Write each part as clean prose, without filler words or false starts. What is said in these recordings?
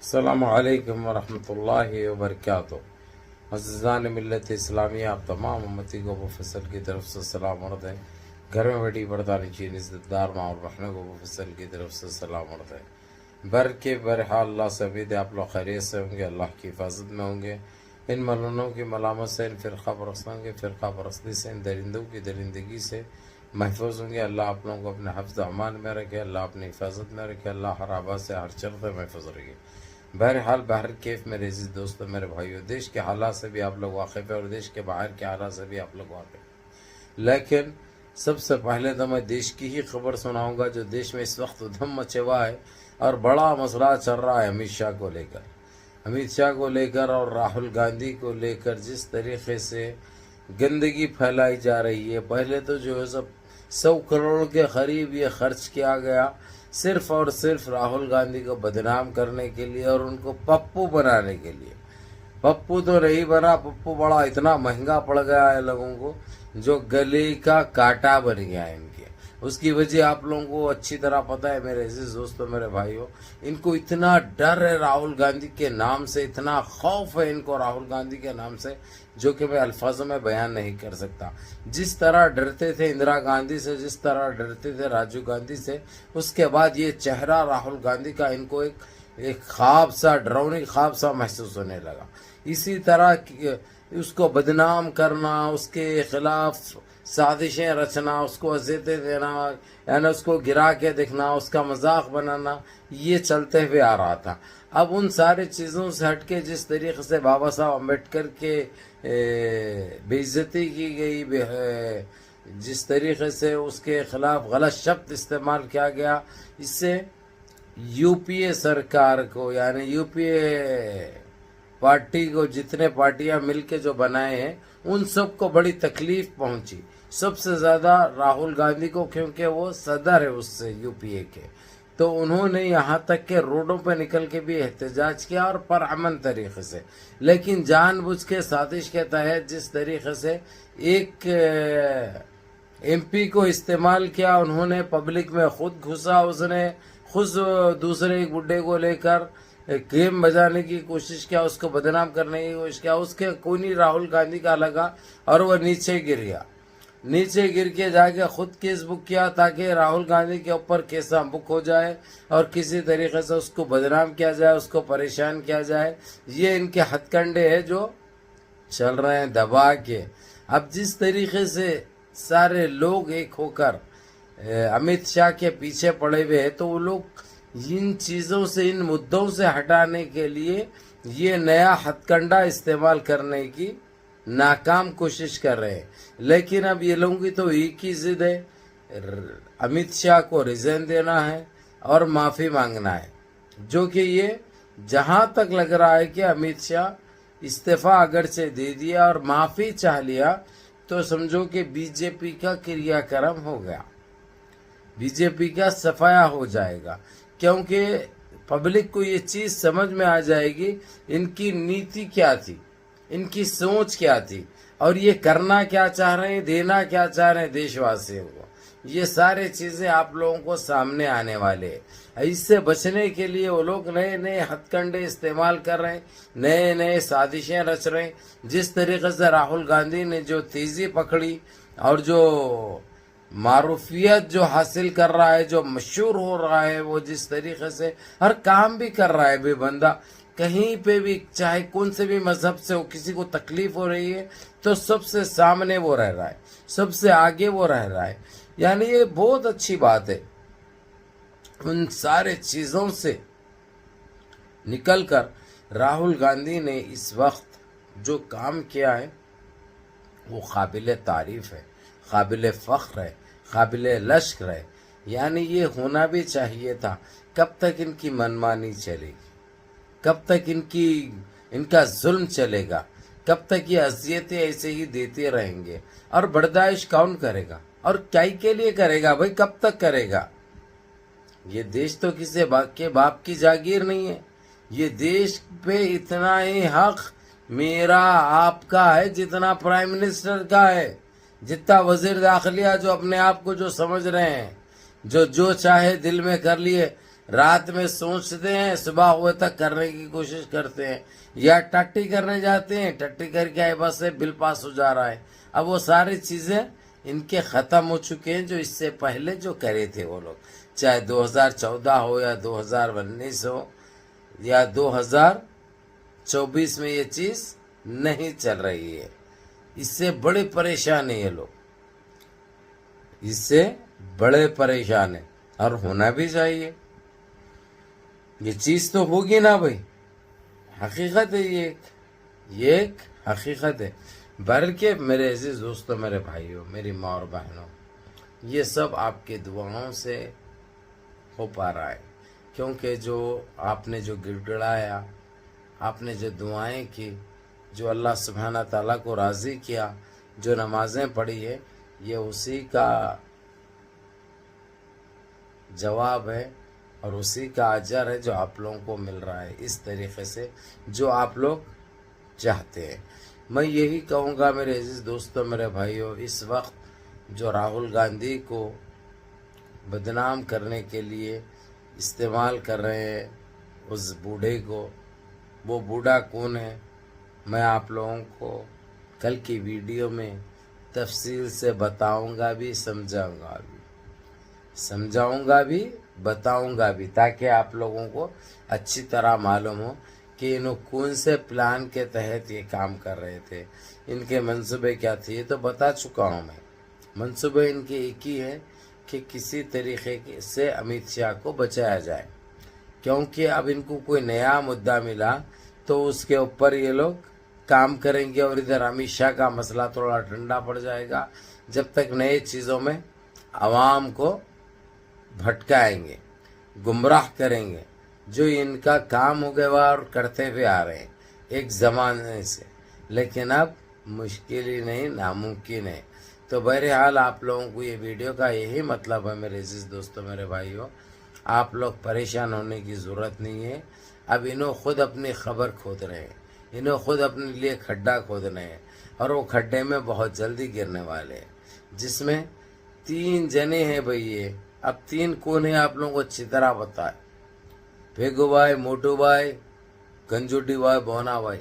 अस्सलामु अलैकुम वरहमतुल्लाहि वबरकातुहू। अज़ीज़ान मिल्लत इस्लामिया, आप तमाम उम्मती को अबू फसल की तरफ से सलाम अर्ज़ है। घर में बड़ी बरदानी चीन इज़्ज़तदार माँ और बहनों को अबू फसल की तरफ से सलाम अर्ज़ है। बर के बहरहाल अल्लाह से उम्मीद है आप लोग खैरियत से होंगे, अल्लाह की हिफाजत में होंगे। इन मलूनों की मलामत से, इन फ़िरक़ा परस्तों की फ़िरक़ा परस्ती से, इन दरिंदों की दरिंदगी से महफूज होंगे। अल्लाह आप लोगों को अपने हिफ्ज़ अमान में रखे, अल्लाह अपनी हिफाजत में रखे, अल्लाह हर आबाद से हर शर से महफूज रखे। बहरहाल बहर कैफ मेरे अजीज़ दोस्तों, मेरे भाइयों, देश के हालात से भी आप लोग वाकिफ़ है और देश के बाहर के हालात से भी आप लोग वाकिफ़ है। लेकिन सबसे पहले तो मैं देश की ही खबर सुनाऊंगा जो देश में इस वक्त उधम मचे हुआ है और बड़ा मसला चल रहा है अमित शाह को लेकर। अमित शाह को लेकर और राहुल गांधी को लेकर जिस तरीके से गंदगी फैलाई जा रही है। पहले तो जो है सब 100 करोड़ के करीब ये खर्च किया गया सिर्फ और सिर्फ राहुल गांधी को बदनाम करने के लिए और उनको पप्पू बनाने के लिए। पप्पू तो नहीं बना, पप्पू बड़ा इतना महंगा पड़ गया है लोगों को जो गले का कांटा बन गया है इनके। उसकी वजह आप लोगों को अच्छी तरह पता है मेरे अजीज दोस्तों, मेरे भाइयों। इनको इतना डर है राहुल गांधी के नाम से, इतना खौफ है इनको राहुल गांधी के नाम से जो कि मैं अल्फाजों में बयान नहीं कर सकता। जिस तरह डरते थे इंदिरा गांधी से, जिस तरह डरते थे राजीव गांधी से, उसके बाद ये चेहरा राहुल गांधी का इनको एक ख्वाब सा, डरावनी ख्वाब सा महसूस होने लगा। इसी तरह उसको बदनाम करना, उसके खिलाफ साजिशें रचना, उसको अज़ियतें देना, यानी उसको गिरा के दिखना, उसका मजाक बनाना, ये चलते हुए आ रहा था। अब उन सारी चीज़ों से हटके जिस तरीके से बाबा साहब अम्बेडकर के बेइज्जती की गई, जिस तरीके से उसके खिलाफ गलत शब्द इस्तेमाल किया गया, इससे यूपीए सरकार को, यानी यूपीए पार्टी को, जितने पार्टियां मिलके जो बनाए हैं उन सबको बड़ी तकलीफ पहुंची। सबसे ज़्यादा राहुल गांधी को, क्योंकि वो सदर है उससे यूपीए के। तो उन्होंने यहाँ तक के रोडों पे निकल के भी एहतजाज किया और परअमन तरीके से, लेकिन जानबूझ के साजिश के तहत जिस तरीके से एक एमपी को इस्तेमाल किया उन्होंने, पब्लिक में खुद घुसा, उसने खुद दूसरे एक बुड्ढे को लेकर गेम बजाने की कोशिश किया, उसको बदनाम करने की कोशिश किया। उसके खूनी राहुल गांधी का लगा और वह नीचे गिर गया। नीचे गिर के जाके खुद केस बुक किया ताकि राहुल गांधी के ऊपर केस बुक हो जाए और किसी तरीके से उसको बदनाम किया जाए, उसको परेशान किया जाए। ये इनके हथकंडे हैं जो चल रहे हैं दबा के। अब जिस तरीके से सारे लोग एक होकर अमित शाह के पीछे पड़े हुए हैं, तो वो लोग इन चीज़ों से, इन मुद्दों से हटाने के लिए ये नया हथकंडा इस्तेमाल करने की नाकाम कोशिश कर रहे हैं। लेकिन अब ये लोगों की तो एक ही जिद है, अमित शाह को रिजाइन देना है और माफ़ी मांगना है, जो कि ये जहां तक लग रहा है कि अमित शाह इस्तीफा अगर से दे दिया और माफ़ी चाह लिया तो समझो कि बीजेपी का क्रियाक्रम हो गया, बीजेपी का सफाया हो जाएगा। क्योंकि पब्लिक को ये चीज़ समझ में आ जाएगी इनकी नीति क्या थी, इनकी सोच क्या थी और ये करना क्या चाह रहे हैं, देना क्या चाह रहे हैं देशवासियों को। ये सारे चीज़ें आप लोगों को सामने आने वाले हैं। इससे बचने के लिए वो लोग नए नए हथकंडे इस्तेमाल कर रहे हैं, नए नए साजिशें रच रहे हैं। जिस तरीके से राहुल गांधी ने जो तेज़ी पकड़ी और जो मारूफियत जो हासिल कर रहा है, जो मशहूर हो रहा है, वो जिस तरीके से हर काम भी कर रहा है भी बंदा, कहीं पे भी चाहे कौन से भी मजहब से हो, किसी को तकलीफ हो रही है तो सबसे सामने वो रह रहा है, सबसे आगे वो रह रहा है। यानी ये बहुत अच्छी बात है। उन सारे चीज़ों से निकलकर राहुल गांधी ने इस वक्त जो काम किया है वो काबिल तारीफ है, काबिल फ़ख्र है, काबिल लश्क है। यानी ये होना भी चाहिए था। कब तक इनकी मनमानी चलेगी, कब तक इनका जुल्म चलेगा, कब तक ये अजियतें ऐसे ही देते रहेंगे और बर्दाश्त कौन करेगा और क्या के लिए करेगा भाई, कब तक करेगा। ये देश तो किसी बाप की जागीर नहीं है। ये देश पे इतना ही हक मेरा आपका है जितना प्राइम मिनिस्टर का है, जितना वजीर दाखिलिया जो अपने आप को जो समझ रहे हैं, जो चाहे दिल में कर लिए। रात में सोचते हैं, सुबह हुए तक करने की कोशिश करते हैं, या टट्टी करने जाते हैं, टट्टी करके आए बस से बिल पास हो जा रहा है। अब वो सारी चीजें इनके खत्म हो चुके हैं जो इससे पहले जो करे थे वो लोग, चाहे 2014 हो या 2019 हो या 2024 में ये चीज नहीं चल रही है। इससे बड़े परेशान है ये लोग, इससे बड़े परेशान है, और होना भी चाहिए। ये चीज तो होगी ना भाई, हकीकत है ये एक हकीकत है। बल्कि मेरे अजीज दोस्तों, मेरे भाइयों, मेरी माँ और बहनों, ये सब आपके दुआओं से हो पा रहा है, क्योंकि जो आपने जो गिड़गिड़ाया, आपने जो दुआएं की, जो अल्लाह सुब्हाना ताला को राज़ी किया, जो नमाजें पढ़ी है, ये उसी का जवाब है और उसी का अजर है जो आप लोगों को मिल रहा है इस तरीके से जो आप लोग चाहते हैं। मैं यही कहूँगा मेरे अजीज दोस्तों, मेरे भाइयों, इस वक्त जो राहुल गांधी को बदनाम करने के लिए इस्तेमाल कर रहे हैं उस बूढ़े को, वो बूढ़ा कौन है मैं आप लोगों को कल की वीडियो में तफसील से बताऊंगा भी, समझाऊंगा भी, बताऊंगा भी, ताकि आप लोगों को अच्छी तरह मालूम हो कि इन्हों कौन से प्लान के तहत ये काम कर रहे थे, इनके मंसूबे क्या थे। ये तो बता चुका हूँ मैं। मंसूबे इनके एक ही है कि किसी तरीके से अमित शाह को बचाया जाए, क्योंकि अब इनको कोई नया मुद्दा मिला तो उसके ऊपर ये लोग काम करेंगे और इधर अमित शाह का मसला थोड़ा ठंडा पड़ जाएगा, जब तक नए चीज़ों में आवाम को भटकाएंगे, गुमराह करेंगे, जो इनका काम हो गया और करते हुए आ रहे हैं एक ज़माने से, लेकिन अब मुश्किल ही नहीं, नामुमकिन है। तो बहरहाल आप लोगों को ये वीडियो का यही मतलब है मेरे अजीज दोस्तों, मेरे भाइयों, आप लोग परेशान होने की ज़रूरत नहीं है। अब इन्हों खुद अपनी खबर खोद रहे हैं, इन्हों खुद अपने लिए खड्डा खोद रहे हैं, और वो खड्डे में बहुत जल्दी गिरने वाले हैं, जिसमें 3 जने हैं भाई। ये अब 3 कौन है आप लोगों को अच्छी तरह बताए, फेगू भाई, मोटू भाई, गंजूटी भाई, बोना भाई।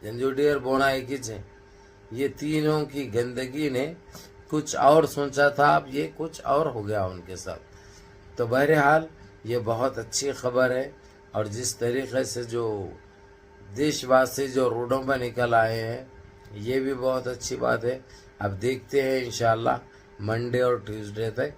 गंजूटी और बोना एक ही है। ये तीनों की गंदगी ने कुछ और सोचा था, अब ये कुछ और हो गया उनके साथ। तो बहरहाल ये बहुत अच्छी खबर है, और जिस तरीके से जो देशवासी जो रोडों पर निकल आए हैं, ये भी बहुत अच्छी बात है। अब देखते हैं इंशाल्लाह मंडे और ट्यूसडे तक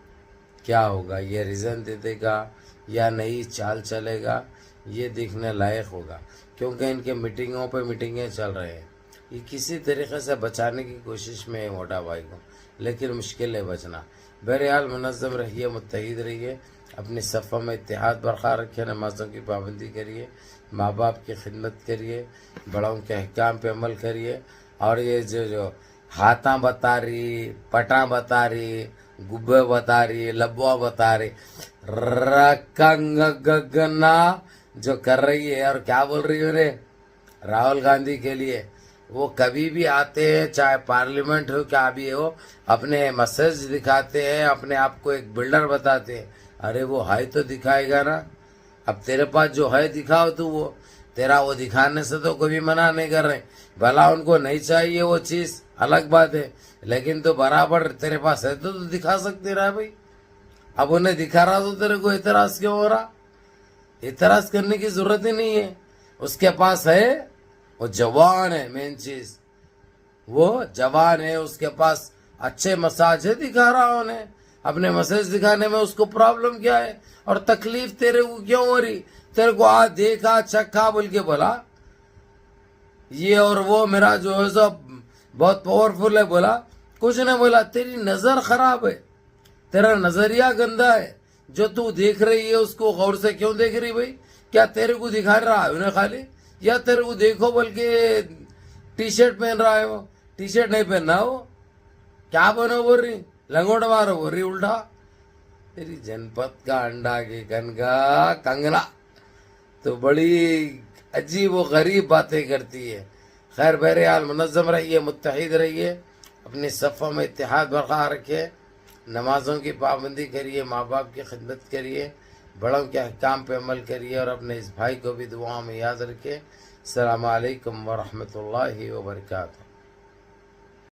क्या होगा, ये रीज़न दे देगा या नई चाल चलेगा, ये देखने लायक होगा, क्योंकि इनके मीटिंगों पे मीटिंगें चल रहे हैं। ये किसी तरीके से बचाने की कोशिश में है मोटा भाई को, लेकिन मुश्किल है बचना। बहरहाल मुनज़्ज़म रहिए, मुत्तहिद रहिए, अपनी सफ़ों में इत्तेहाद बरकरार रखिए, नमाज़ों की पाबंदी करिए, माँ बाप की खिदमत करिए, बड़ों के अहकाम पे अमल करिए। और ये जो हाथा बता रही, पटा बता रही, गुब्बे बता रही, लब्बा बता रही, रकंगना जो कर रही है, और क्या बोल रही है रे राहुल गांधी के लिए, वो कभी भी आते हैं, चाहे पार्लियामेंट हो क्या भी हो, अपने मैसेज दिखाते हैं, अपने आप को एक बिल्डर बताते हैं। अरे वो है तो दिखाएगा ना, अब तेरे पास जो है दिखाओ तू, वो तेरा वो दिखाने से तो कोई भी मना नहीं कर रहे। भला उनको नहीं चाहिए वो चीज अलग बात है, लेकिन तो बराबर तेरे पास है तो दिखा सकते रहा भाई। अब उन्हें दिखा रहा तो तेरे को इतराज क्यों हो रहा? इतराज करने की जरूरत ही नहीं है। उसके पास है, वो जवान है, मेन चीज वो जवान है, उसके पास अच्छे मसाज है, दिखा रहा उन्हें। अपने मैसेज दिखाने में उसको प्रॉब्लम क्या है, और तकलीफ तेरे को क्यों हो रही? तेरे को आ देखा चखा बोल के बोला ये और वो मेरा जो है सो बहुत पावरफुल है, बोला कुछ नहीं बोला। तेरी नजर खराब है, तेरा नजरिया गंदा है, जो तू देख रही है उसको गौर से क्यों देख रही भाई? क्या तेरे को दिखा रहा है उन्हें खाली, या तेरे को देखो बल्कि टी शर्ट पहन रहा है? वो टी शर्ट नहीं पहनना, वो क्या बनो बोल रही, लंगोट मारो बोल रही उल्टा। तेरी जनपद का अंडा की कनका कंगना तो बड़ी अजीब व गरीब बातें करती है। खैर बहरहाल मुनज़्ज़म रहिए, मुत्तहिद रहिए, अपनी सफ़ों में इत्तेहाद बरकरार रखिए, नमाजों की पाबंदी करिए, माँ बाप की खिदमत करिए, बड़ों के अहकाम पे अमल करिए और अपने इस भाई को भी दुआ में याद रखें। अस्सलामु अलैकुम व रहमतुल्लाहि व बरकातहू।